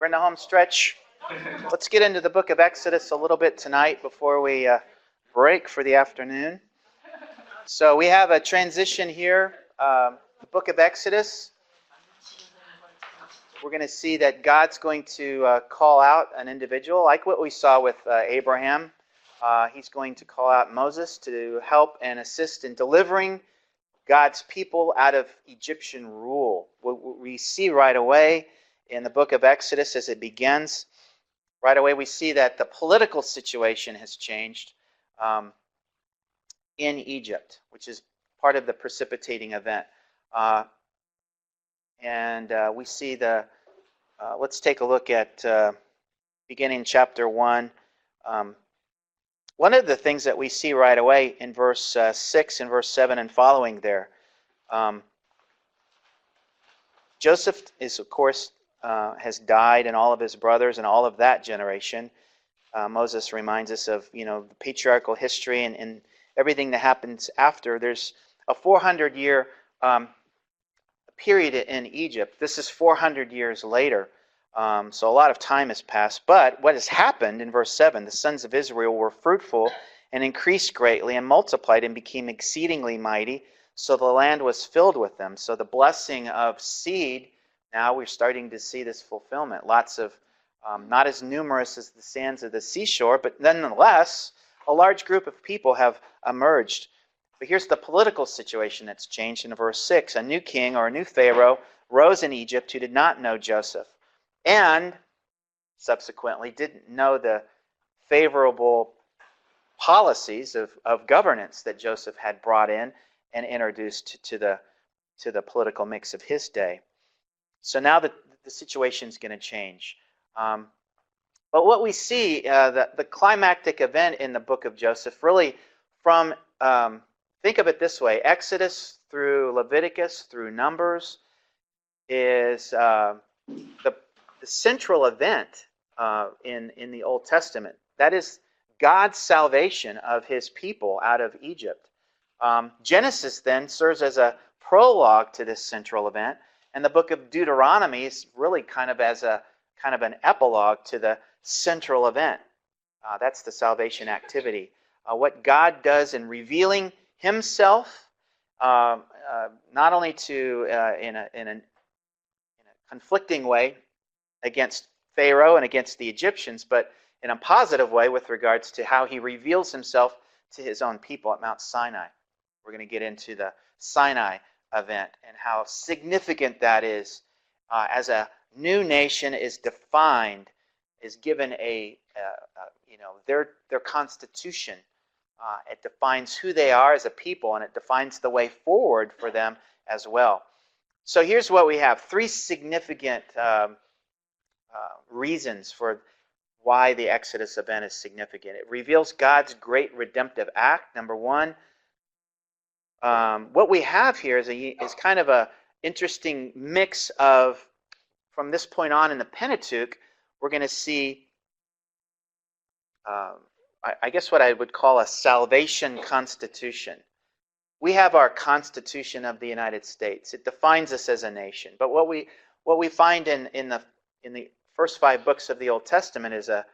We're in the home stretch. Let's get into the book of Exodus a little bit tonight before we break for the afternoon. So we have a transition here. The book of Exodus. We're going to see that God's going to call out an individual, like what we saw with Abraham. He's going to call out Moses to help and assist in delivering God's people out of Egyptian rule. What we see right away in the book of Exodus as it begins, right away we see that the political situation has changed in Egypt, which is part of the precipitating event. We see let's take a look at beginning chapter 1. One of the things that we see right away in verse 6 and verse 7 and following there, Joseph is, of course, has died, and all of his brothers and all of that generation. Moses reminds us of, the patriarchal history and everything that happens after. There's a 400-year period in Egypt. This is 400 years later. So a lot of time has passed. But what has happened in verse 7, the sons of Israel were fruitful and increased greatly and multiplied and became exceedingly mighty. So the land was filled with them. So the blessing of seed, now we're starting to see this fulfillment. Lots of, not as numerous as the sands of the seashore, but nonetheless, a large group of people have emerged. But here's the political situation that's changed in verse 6. A new king, or a new Pharaoh, rose in Egypt who did not know Joseph, and subsequently didn't know the favorable policies of governance that Joseph had brought in and introduced to the political mix of his day. So now the situation is going to change. But what we see, the climactic event in the book of Joseph, really from, think of it this way, Exodus through Leviticus through Numbers is the central event in the Old Testament. That is God's salvation of his people out of Egypt. Genesis then serves as a prologue to this central event, and the book of Deuteronomy is really kind of an epilogue to the central event. That's the salvation activity. What God does in revealing himself, not only in a conflicting way against Pharaoh and against the Egyptians, but in a positive way with regards to how he reveals himself to his own people at Mount Sinai. We're going to get into the Sinai event and how significant that is as a new nation is defined, is given their constitution. It defines who they are as a people, and it defines the way forward for them as well. So here's what we have. 3 significant reasons for why the Exodus event is significant. It reveals God's great redemptive act, number 1. What we have here is kind of an interesting mix of, from this point on in the Pentateuch, we're going to see, I guess what I would call a salvation constitution. We have our Constitution of the United States. It defines us as a nation. But what we find in the first 5 books of the Old Testament is a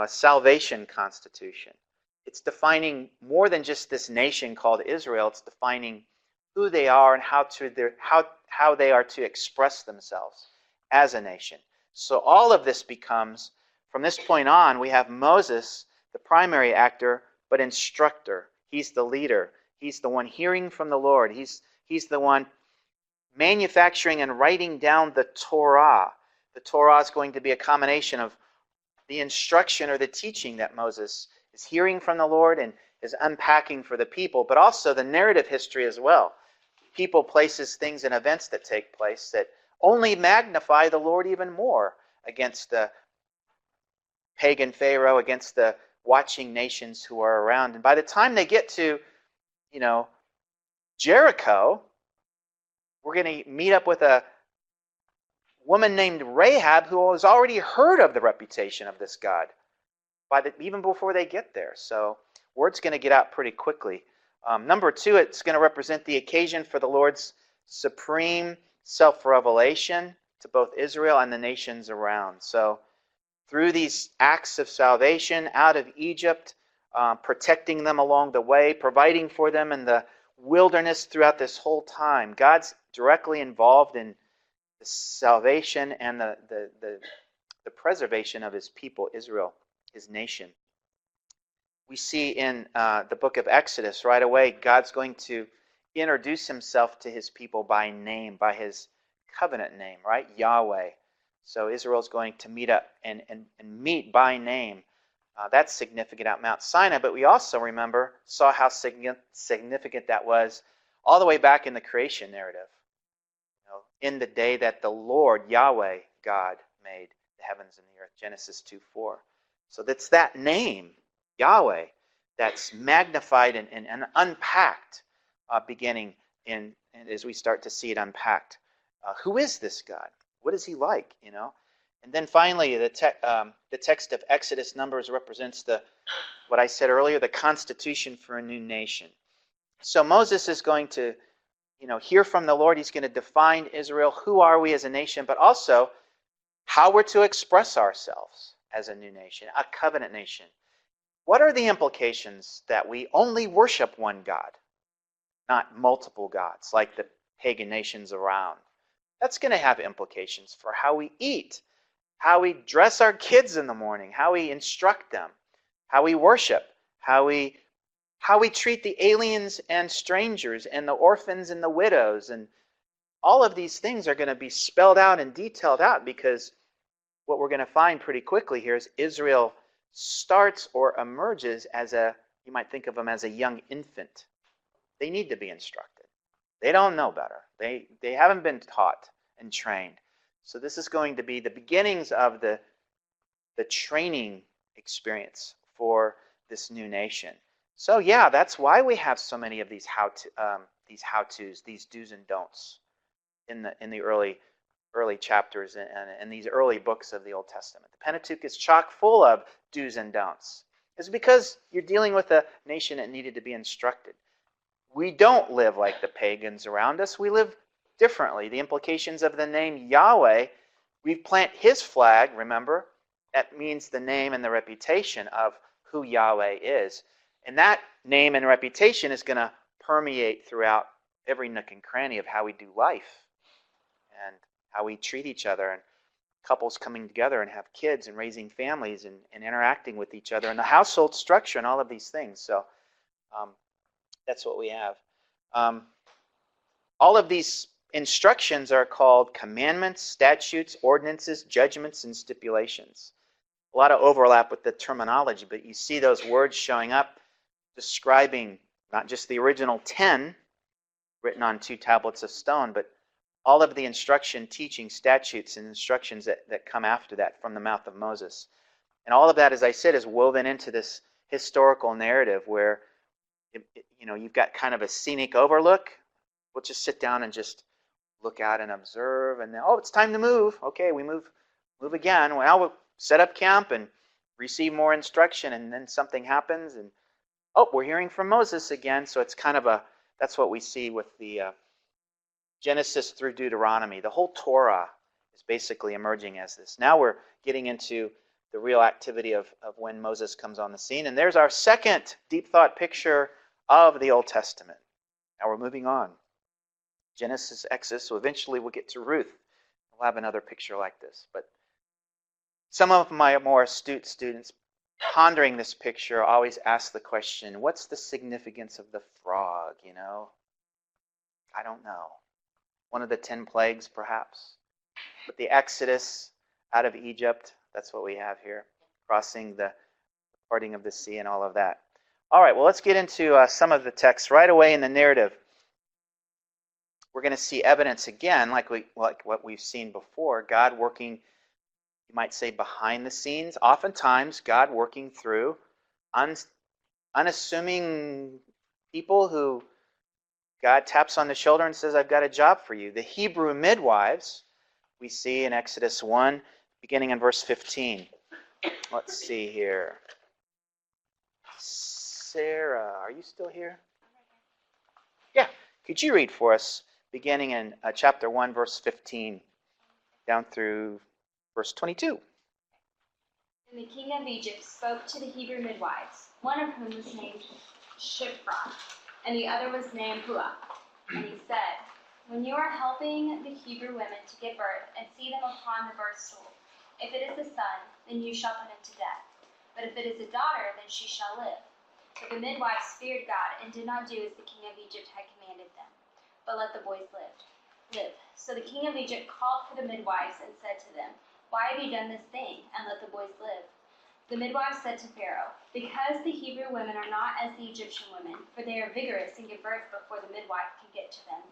salvation constitution. It's defining more than just this nation called Israel. It's defining who they are and how they are to express themselves as a nation. So all of this becomes, from this point on, we have Moses, the primary actor, but instructor. He's the leader. He's the one hearing from the Lord. He's the one manufacturing and writing down the Torah. The Torah is going to be a combination of the instruction or the teaching that Moses is hearing from the Lord and is unpacking for the people, but also the narrative history as well. People, places, things, and events that take place that only magnify the Lord even more against the pagan Pharaoh, against the watching nations who are around. And by the time they get to, Jericho, we're going to meet up with a woman named Rahab who has already heard of the reputation of this God even before they get there. So word's going to get out pretty quickly. Number 2, it's going to represent the occasion for the Lord's supreme self-revelation to both Israel and the nations around. So through these acts of salvation out of Egypt, protecting them along the way, providing for them in the wilderness throughout this whole time, God's directly involved in the salvation and the preservation of his people, Israel, his nation. We see in the book of Exodus right away, God's going to introduce himself to his people by name, by his covenant name, right? Yahweh. So Israel's going to meet up and meet by name. That's significant at Mount Sinai, but we also saw how significant that was all the way back in the creation narrative. In the day that the Lord, Yahweh, God, made the heavens and the earth, Genesis 2:4. So that's that name, Yahweh, that's magnified and unpacked beginning in as we start to see it unpacked. Who is this God? What is he like? And then finally, the text of Exodus Numbers represents what I said earlier, the constitution for a new nation. So Moses is going to, hear from the Lord. He's going to define Israel. Who are we as a nation? But also how we're to express ourselves as a new nation, a covenant nation. What are the implications that we only worship one God, not multiple gods like the pagan nations around? That's going to have implications for how we eat, how we dress our kids in the morning, how we instruct them, how we worship, how we treat the aliens and strangers and the orphans and the widows. And all of these things are going to be spelled out and detailed out, because what we're going to find pretty quickly here is Israel starts or emerges you might think of them as a young infant. They need to be instructed. They don't know better. They haven't been taught and trained. So this is going to be the beginnings of the training experience for this new nation. So yeah, that's why we have so many of these how-tos, these do's and don'ts in the early chapters and these early books of the Old Testament. The Pentateuch is chock full of do's and don'ts. It's because you're dealing with a nation that needed to be instructed. We don't live like the pagans around us. We live differently. The implications of the name Yahweh, we plant his flag, remember? That means the name and the reputation of who Yahweh is. And that name and reputation is going to permeate throughout every nook and cranny of how we do life and how we treat each other, and couples coming together and have kids and raising families and interacting with each other, and the household structure and all of these things. So that's what we have. All of these instructions are called commandments, statutes, ordinances, judgments, and stipulations. A lot of overlap with the terminology, but you see those words showing up describing not just the original 10 written on 2 tablets of stone, but all of the instruction, teaching, statutes, and instructions that come after that from the mouth of Moses. And all of that, as I said, is woven into this historical narrative where you've got kind of a scenic overlook. We'll just sit down and just look out and observe, and then, it's time to move. Okay, we move again. Well, we'll set up camp and receive more instruction, and then something happens, and we're hearing from Moses again. So it's kind of that's what we see with the Genesis through Deuteronomy. The whole Torah is basically emerging as this. Now we're getting into the real activity of when Moses comes on the scene. And there's our second deep thought picture of the Old Testament. Now we're moving on. Genesis, Exodus, so eventually we'll get to Ruth. We'll have another picture like this. But some of my more astute students pondering this picture always ask the question, what's the significance of the frog, I don't know. One of the 10 plagues, perhaps. But the Exodus out of Egypt, that's what we have here. Crossing the parting of the sea and all of that. All right, well, let's get into some of the text right away in the narrative. We're going to see evidence again, like what we've seen before, God working, you might say, behind the scenes. Oftentimes, God working through unassuming people who God taps on the shoulder and says, I've got a job for you. The Hebrew midwives, we see in Exodus 1, beginning in verse 15. Let's see here. Sarah, are you still here? Yeah. Could you read for us, beginning in chapter 1, verse 15? down through verse 22. And the king of Egypt spoke to the Hebrew midwives, one of whom was named Shiphrah, and the other was named Puah. And he said, when you are helping the Hebrew women to give birth and see them upon the birth stool, if it is a son, then you shall put him to death. But if it is a daughter, then she shall live. But the midwives feared God and did not do as the king of Egypt had commanded them, but let the boys live. So the king of Egypt called for the midwives and said to them, why have you done this thing, and let the boys live? The midwives said to Pharaoh, because the Hebrew women are not as the Egyptian women, for they are vigorous and give birth before the midwife can get to them.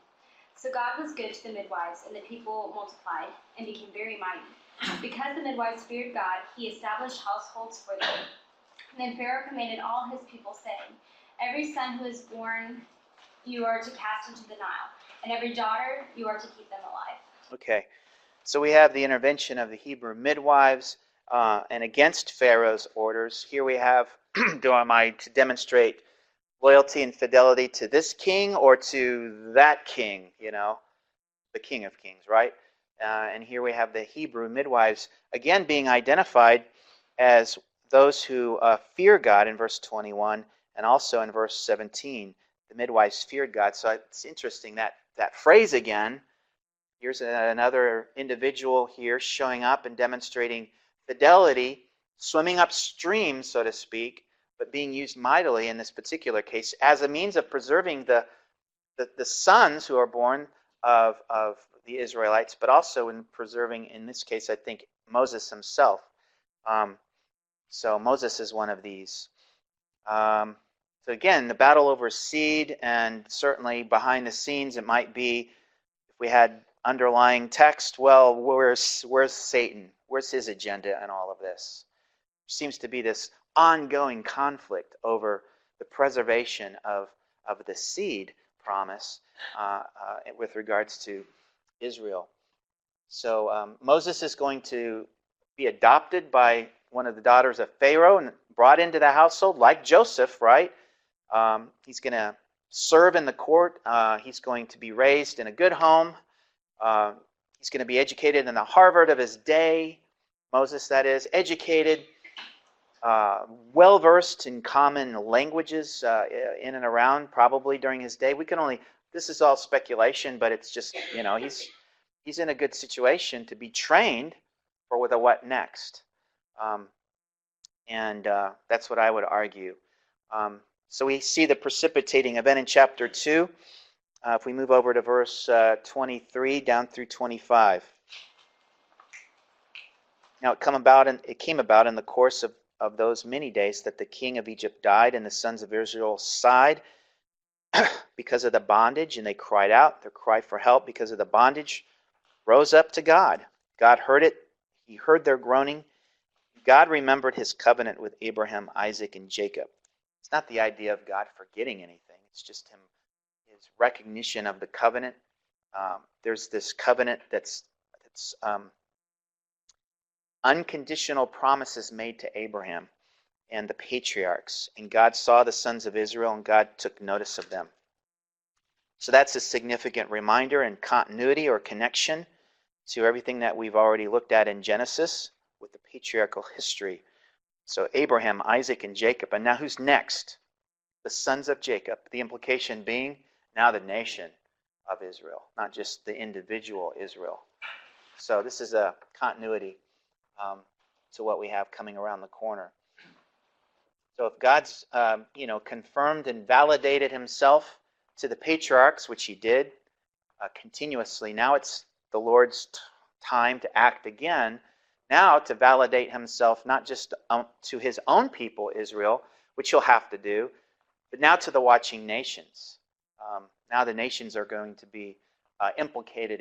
So God was good to the midwives, and the people multiplied and became very mighty. Because the midwives feared God, he established households for them. And then Pharaoh commanded all his people, saying, every son who is born you are to cast into the Nile, and every daughter you are to keep them alive. Okay, so we have the intervention of the Hebrew midwives and against Pharaoh's orders. Here we have, am I to demonstrate loyalty and fidelity to this king or to that king, the King of Kings, right? And here we have the Hebrew midwives again being identified as those who fear God in verse 21, and also in verse 17, the midwives feared God. So it's interesting that phrase again. Here's another individual here showing up and demonstrating fidelity, swimming upstream, so to speak, but being used mightily in this particular case as a means of preserving the sons who are born of the Israelites, but also in preserving, in this case, I think, Moses himself. So Moses is one of these. So again, the battle over seed, and certainly behind the scenes it might be, if we had underlying text, well, where's Satan? Where's his agenda in all of this? There seems to be this ongoing conflict over the preservation of the seed promise with regards to Israel. So Moses is going to be adopted by one of the daughters of Pharaoh and brought into the household like Joseph, right? He's going to serve in the court. He's going to be raised in a good home. He's going to be educated in the Harvard of his day. Moses, that is, educated, well-versed in common languages in and around probably during his day. This is all speculation, but it's just, he's in a good situation to be trained for the what next. And that's what I would argue. So we see the precipitating event in chapter 2. If we move over to verse 23 down through 25. Now it came about in the course of those many days that the king of Egypt died, and the sons of Israel sighed because of the bondage, and they cried out. Their cry for help because of the bondage rose up to God. God heard it. He heard their groaning. God remembered his covenant with Abraham, Isaac, and Jacob. It's not the idea of God forgetting anything. It's just his recognition of the covenant. There's this covenant that's unconditional promises made to Abraham and the patriarchs. And God saw the sons of Israel, and God took notice of them. So that's a significant reminder and continuity or connection to everything that we've already looked at in Genesis with the patriarchal history. So Abraham, Isaac, and Jacob. And now who's next? The sons of Jacob. The implication being now the nation of Israel, not just the individual Israel. So this is a continuity to what we have coming around the corner. So if God's confirmed and validated himself to the patriarchs, which he did continuously, now it's the Lord's time to act again, now to validate himself not just to his own people, Israel, which he'll have to do, but now to the watching nations. Now the nations are going to be implicated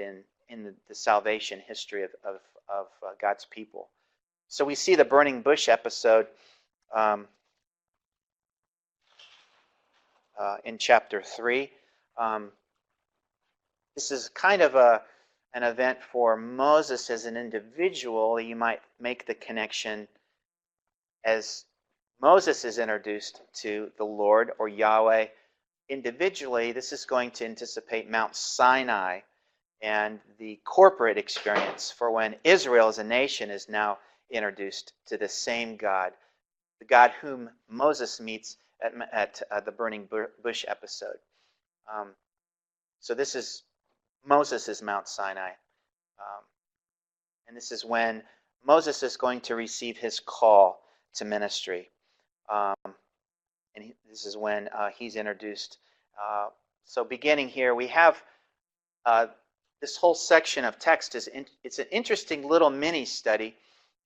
in the salvation history of God's people. So we see the burning bush episode in chapter 3. This is kind of an event for Moses as an individual. You might make the connection as Moses is introduced to the Lord or Yahweh individually. This is going to anticipate Mount Sinai and the corporate experience for when Israel as a nation is now introduced to the same God, the God whom Moses meets at the burning bush episode. So this is Moses' Mount Sinai. And this is when Moses is going to receive his call to ministry. This is when he's introduced. So beginning here, we have this whole section of text. It's an interesting little mini study.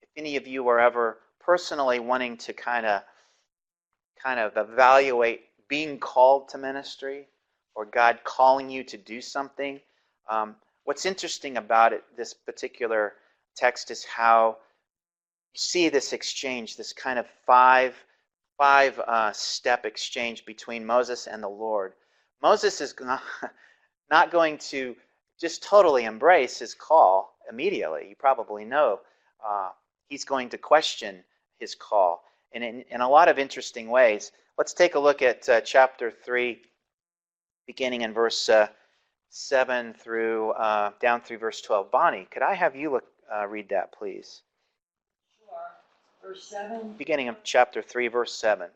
If any of you are ever personally wanting to kind of evaluate being called to ministry or God calling you to do something, what's interesting about it, this particular text, is how you see this exchange, this kind of five-step exchange between Moses and the Lord. Moses is not going to just totally embrace his call immediately. You probably know he's going to question his call in a lot of interesting ways. Let's take a look at chapter 3, beginning in verse 7 through down through verse 12. Bonnie, could I have you read that, please? Sure. Verse 7. Beginning of chapter 3, verse 7.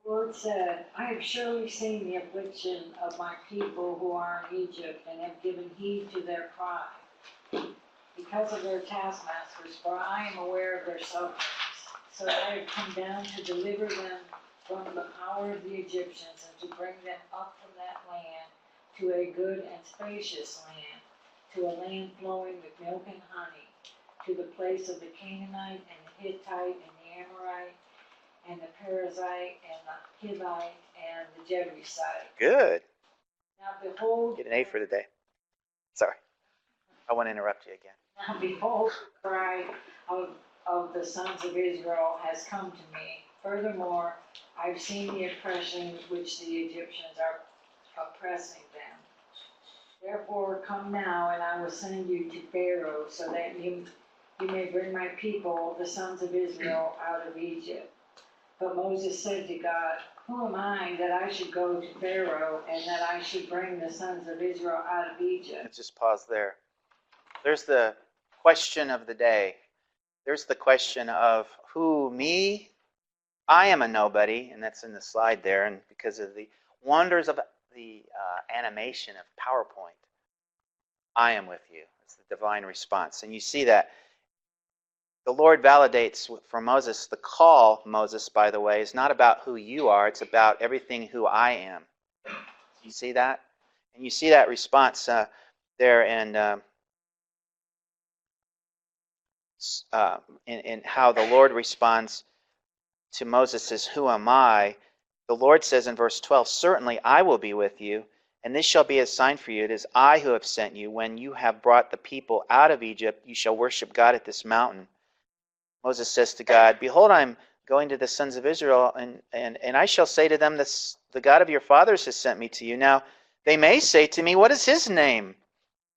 The Lord said, I have surely seen the affliction of my people who are in Egypt, and have given heed to their cry because of their taskmasters, for I am aware of their sufferings. So I have come down to deliver them from the power of the Egyptians, and to bring them up from that land to a good and spacious land, to a land flowing with milk and honey, to the place of the Canaanite and the Hittite and the Amorite and the Perizzite and the Hivite and the Jebusite. Good. Now behold, Get an A for today. Sorry, I want to interrupt you again. Now behold, the cry of the sons of Israel has come to me. Furthermore, I've seen the oppression which the Egyptians are oppressing them. Therefore, come now, and I will send you to Pharaoh, so that you may bring my people, the sons of Israel, out of Egypt. But Moses said to God, who am I that I should go to Pharaoh, and that I should bring the sons of Israel out of Egypt? Let's just pause there. There's the question of the day. There's the question of who, me? I am a nobody, and that's in the slide there, and because of the wonders of the animation of PowerPoint, I am with you. It's the divine response. And you see that the Lord validates for Moses, the call, Moses, by the way, is not about who you are, it's about everything who I am. You see that? And you see that response there in how the Lord responds to Moses says, who am I? The Lord says in verse 12, certainly I will be with you, and this shall be a sign for you. It is I who have sent you. When you have brought the people out of Egypt, you shall worship God at this mountain. Moses says to God, behold, I'm going to the sons of Israel, and I shall say to them, the God of your fathers has sent me to you. Now, they may say to me, what is his name?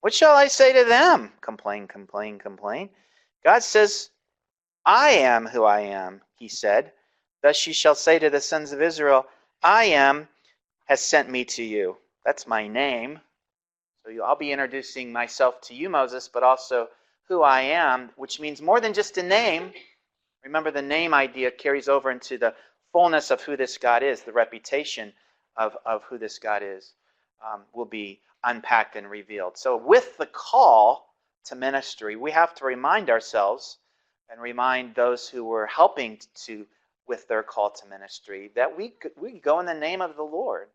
What shall I say to them? Complain, complain, complain. God says, I am who I am, he said. Thus you shall say to the sons of Israel, I am has sent me to you. That's my name. So I'll be introducing myself to you, Moses, but also who I am, which means more than just a name. Remember, the name idea carries over into the fullness of who this God is. The reputation of who this God is will be unpacked and revealed. So with the call to ministry, we have to remind ourselves and remind those who were helping with their call to ministry that we go in the name of the Lord.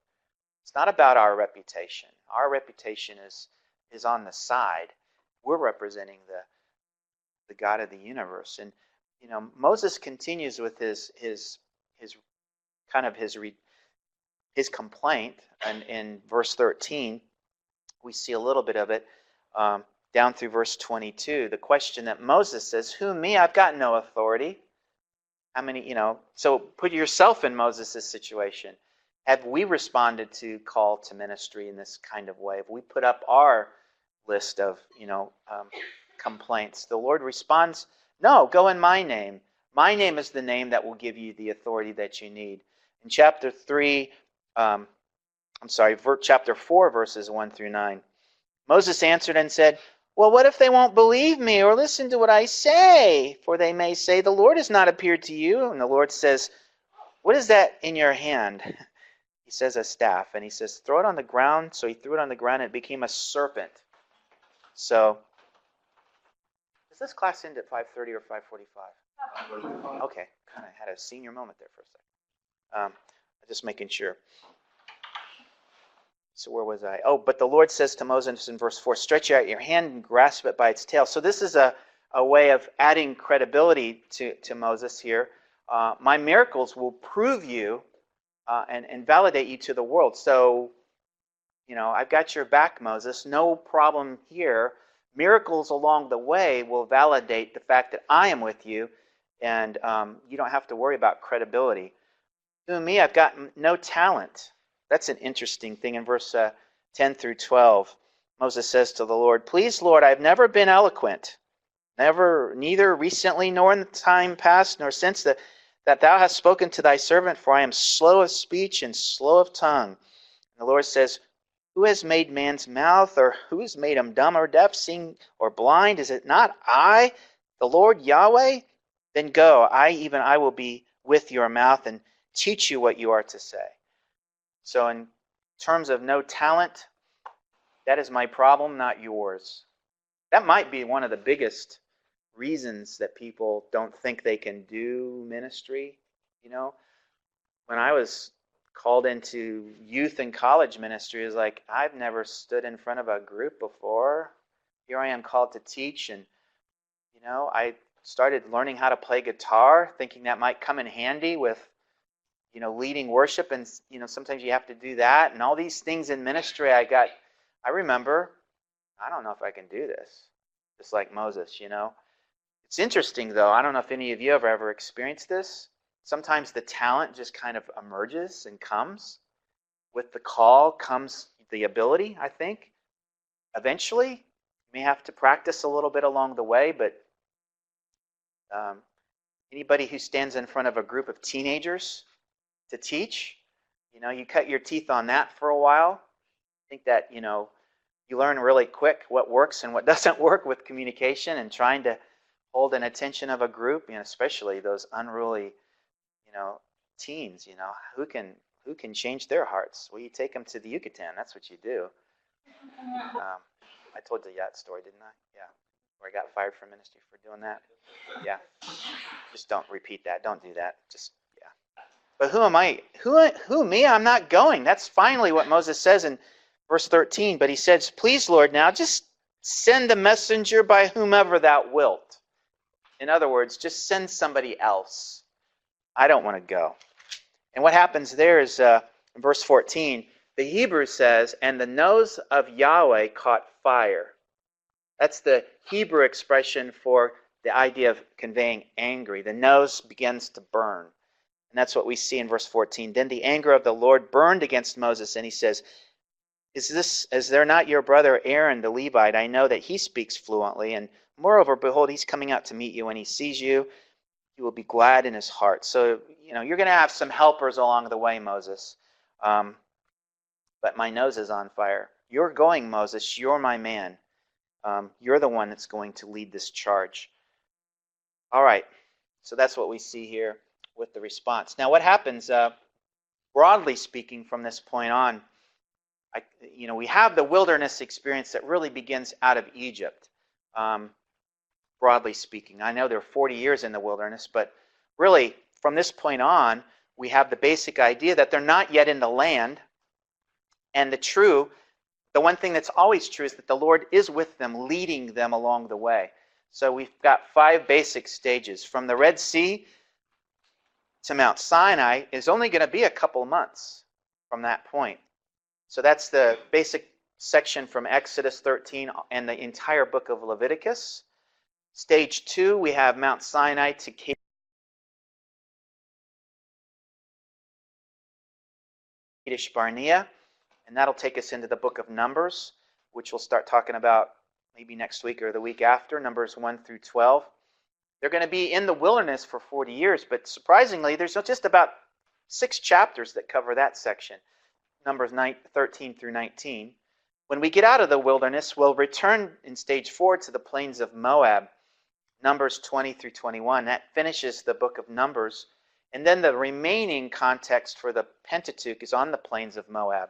It's not about our reputation. Our reputation is on the side. We're representing the God of the universe. And Moses continues with his complaint, and in verse 13 we see a little bit of it down through verse 22. The question that Moses says, who, me? I've got no authority. How many, so put yourself in Moses' situation. Have we responded to call to ministry in this kind of way? Have we put up our list of, complaints? The Lord responds, no, go in my name. My name is the name that will give you the authority that you need. In chapter 4, verses 1 through 9, Moses answered and said, well, what if they won't believe me or listen to what I say? For they may say, the Lord has not appeared to you. And the Lord says, what is that in your hand? He says, a staff. And he says, throw it on the ground. So he threw it on the ground and it became a serpent. So, does this class end at 5:30 or 5:45? Okay, kind of had a senior moment there for a second. Just making sure. So where was I? Oh, but the Lord says to Moses in verse 4, stretch out your hand and grasp it by its tail. So this is a way of adding credibility to Moses here. My miracles will prove you and validate you to the world. So, I've got your back, Moses. No problem here. Miracles along the way will validate the fact that I am with you, and you don't have to worry about credibility. To me, I've got no talent. That's an interesting thing in verse 10 through 12. Moses says to the Lord, please, Lord, I've never been eloquent, neither recently nor in the time past, nor since that thou hast spoken to thy servant, for I am slow of speech and slow of tongue. And the Lord says, who has made man's mouth, or who has made him dumb or deaf, seeing or blind? Is it not I, the Lord Yahweh? Then go, I will be with your mouth and teach you what you are to say. So in terms of no talent, that is my problem, not yours. That might be one of the biggest reasons that people don't think they can do ministry. When I was called into youth and college ministry, it was like, I've never stood in front of a group before. Here I am called to teach, and I started learning how to play guitar, thinking that might come in handy with leading worship, and sometimes you have to do that, and all these things in ministry. I remember, I don't know if I can do this, just like Moses. It's interesting though. I don't know if any of you have ever experienced this. Sometimes the talent just kind of emerges and comes. With the call comes the ability, I think. Eventually, you may have to practice a little bit along the way, but anybody who stands in front of a group of teenagers to teach, you cut your teeth on that for a while. I think that, you learn really quick what works and what doesn't work with communication and trying to hold an attention of a group, especially those unruly, teens, who can change their hearts? Well, you take them to the Yucatan. That's what you do. I told you that story, didn't I? Yeah. Where I got fired from ministry for doing that. Yeah. Just don't repeat that. Don't do that. Just, yeah. But who am I? Who me? I'm not going. That's finally what Moses says in verse 13. But he says, please, Lord, now just send the messenger by whomever thou wilt. In other words, just send somebody else. I don't want to go. And what happens there is in verse 14, the Hebrew says, and the nose of Yahweh caught fire. That's the Hebrew expression for the idea of conveying angry. The nose begins to burn. And that's what we see in verse 14. Then the anger of the Lord burned against Moses, and he says, is there not your brother Aaron the Levite? I know that he speaks fluently, and moreover, behold, he's coming out to meet you. When he sees you, he will be glad in his heart. So, you're going to have some helpers along the way, Moses. But my nose is on fire. You're going, Moses. You're my man. You're the one that's going to lead this charge. All right. So that's what we see here with the response. Now, what happens, broadly speaking, from this point on, we have the wilderness experience that really begins out of Egypt, broadly speaking. I know there are 40 years in the wilderness, but really, from this point on, we have the basic idea that they're not yet in the land. And the one thing that's always true is that the Lord is with them, leading them along the way. So we've got 5 basic stages. From the Red Sea to Mount Sinai is only going to be a couple months from that point. So that's the basic section from Exodus 13 and the entire book of Leviticus. Stage 2, we have Mount Sinai to Kadesh Barnea, and that'll take us into the book of Numbers, which we'll start talking about maybe next week or the week after, Numbers 1 through 12. They're going to be in the wilderness for 40 years, but surprisingly, there's just about 6 chapters that cover that section, Numbers 13 through 19. When we get out of the wilderness, we'll return in stage 4 to the plains of Moab, Numbers 20 through 21. That finishes the book of Numbers. And then the remaining context for the Pentateuch is on the plains of Moab.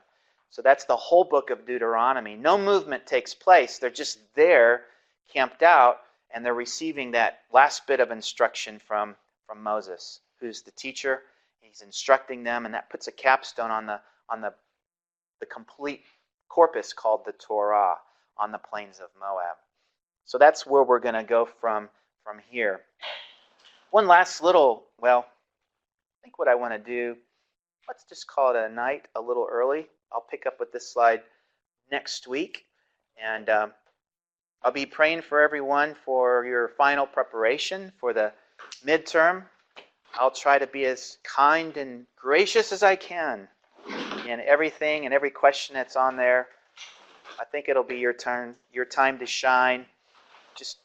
So that's the whole book of Deuteronomy. No movement takes place. They're just there, camped out, and they're receiving that last bit of instruction from Moses, who's the teacher. He's instructing them, and that puts a capstone on the complete corpus called the Torah on the plains of Moab. So that's where we're going to go from here. One last little, I think what I want to do, let's just call it a night a little early. I'll pick up with this slide next week. And I'll be praying for everyone for your final preparation for the midterm. I'll try to be as kind and gracious as I can in everything and every question that's on there. I think it'll be your time to shine. Just